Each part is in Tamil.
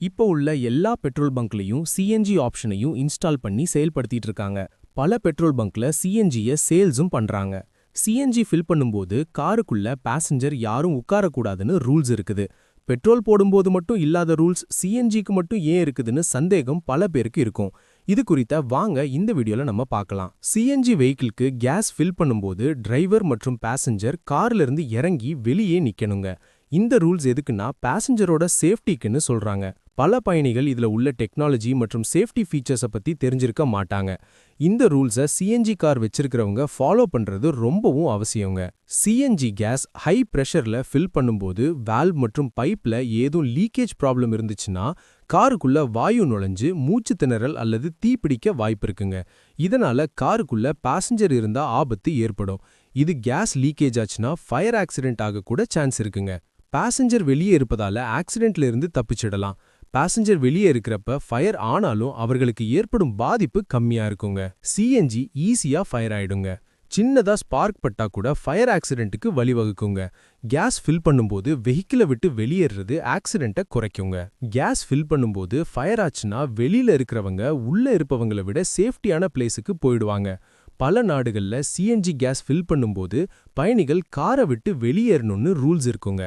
இப்போ உள்ள எல்லா பெட்ரோல் பங்க்லயும் சிஎன்ஜி ஆப்ஷனையும் இன்ஸ்டால் பண்ணி செயல்படுத்திட்டு இருக்காங்க. பல பெட்ரோல் பங்க்ல சிஎன்ஜியை சேல்ஸும் பண்றாங்க. சிஎன்ஜி ஃபில் பண்ணும்போது காருக்குள்ள பாசஞ்சர் யாரும் உட்காரக்கூடாதுன்னு ரூல்ஸ் இருக்குது. பெட்ரோல் போடும்போது மட்டும் இல்லாத ரூல்ஸ் சிஎன்ஜிக்கு மட்டும் ஏன் இருக்குதுன்னு சந்தேகம் பல பேருக்கு இருக்கும். இது குறித்த வாங்க இந்த வீடியோல நம்ம பார்க்கலாம். சிஎன்ஜி வெஹிக்கிள்க்கு கேஸ் ஃபில் பண்ணும்போது டிரைவர் மற்றும் பாசஞ்சர் கார்ல இருந்து இறங்கி வெளியே நிக்கணுங்க. இந்த ரூல்ஸ் எதுக்குன்னா பாசஞ்சரோட சேஃப்டிக்குன்னு சொல்றாங்க. பல பயணிகள் இதுல உள்ள டெக்னாலஜி மற்றும் சேஃப்டி ஃபீச்சர்ஸை பத்தி தெரிஞ்சிருக்க மாட்டாங்க. இந்த ரூல்ஸை சிஎன்ஜி கார் வச்சிருக்கிறவங்க ஃபாலோ பண்றது ரொம்பவும் அவசியங்க. சிஎன்ஜி கேஸ் ஹை பிரஷர்ல ஃபில் பண்ணும்போது வால்வ் மற்றும் பைப்ல ஏதும் லீக்கேஜ் ப்ராப்ளம் இருந்துச்சுன்னா காருக்குள்ள வாயு நுழைஞ்சு மூச்சு திணறல் அல்லது தீப்பிடிக்க வாய்ப்பு இருக்குங்க. இதனால காருக்குள்ள பாசஞ்சர் இருந்தா ஆபத்து ஏற்படும். இது கேஸ் லீக்கேஜ் ஆச்சுன்னா ஃபயர் ஆக்சிடென்ட் ஆக கூட சான்ஸ் இருக்குங்க. பாசஞ்சர் வெளியே இருப்பதால ஆக்சிடென்ட்ல இருந்து தப்பிச்சிடலாம். பாசஞ்சர் வெளியே இருக்கிறப்ப ஃபயர் ஆனாலும் அவர்களுக்கு ஏற்படும் பாதிப்பு கம்மியா இருக்குங்க. சிஎன்ஜி ஈஸியா ஃபயர் ஆயிடுங்க. சின்னதா ஸ்பார்க் பட்டா கூட ஃபயர் ஆக்சிடென்ட்டுக்கு வழிவகுக்குங்க. கேஸ் ஃபில் பண்ணும்போது வெஹிக்கிளை விட்டு வெளியேறது ஆக்சிடென்ட்டை குறைக்குங்க. கேஸ் ஃபில் பண்ணும்போது ஃபயர் ஆச்சுன்னா வெளியில இருக்கிறவங்க உள்ள இருப்பவங்களை விட சேஃப்டியான பிளேஸுக்கு போயிடுவாங்க. பல நாடுகள்ல சிஎன்ஜி கேஸ் ஃபில் பண்ணும்போது பயணிகள் காரை விட்டு வெளியேறணும்னு ரூல்ஸ் இருக்குங்க.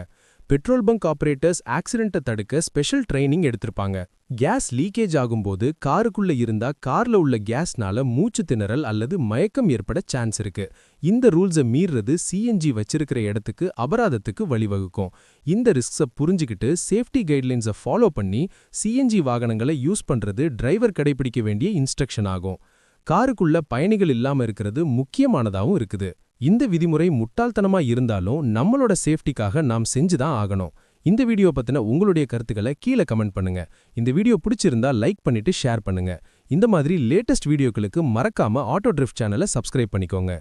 பெட்ரோல் பங்க் ஆபரேட்டர்ஸ் ஆக்சிடென்ட்டை தடுக்க ஸ்பெஷல் ட்ரைனிங் எடுத்திருப்பாங்க. கேஸ் லீக்கேஜ் ஆகும்போது காருக்குள்ள இருந்தா கார்ல உள்ள கேஸ்னால மூச்சு திணறல் அல்லது மயக்கம் ஏற்பட சான்ஸ் இருக்கு. இந்த ரூல்ஸை மீறது சிஎன்ஜி வச்சிருக்கிற இடத்துக்கு அபராதத்துக்கு வழிவகுக்கும். இந்த ரிஸ்க்ஸை புரிஞ்சுக்கிட்டு சேஃப்டி கைட்லைன்ஸை ஃபாலோ பண்ணி சிஎன்ஜி வாகனங்களை யூஸ் பண்றது டிரைவர் கடைபிடிக்க வேண்டிய இன்ஸ்ட்ரக்ஷன் ஆகும். காருக்குள்ள பயணிகள் இல்லாம இருக்கிறது முக்கியமானதாவும் இருக்குது. இந்த விதிமுறை முட்டாள்தனமா இருந்தாலும் நம்மளோட சேஃப்டிக்காக நாம் செஞ்சுதான் ஆகணும். இந்த வீடியோ பத்தின உங்களுடைய கருத்துக்களை கீழே கமெண்ட் பண்ணுங்க. இந்த வீடியோ பிடிச்சிருந்தா லைக் பண்ணிட்டு ஷேர் பண்ணுங்க. இந்த மாதிரி லேட்டஸ்ட் வீடியோக்களுக்கு மறக்காம ஆட்டோ டிரிஃப்ட் சேனலை சப்ஸ்கிரைப் பண்ணிக்கோங்க.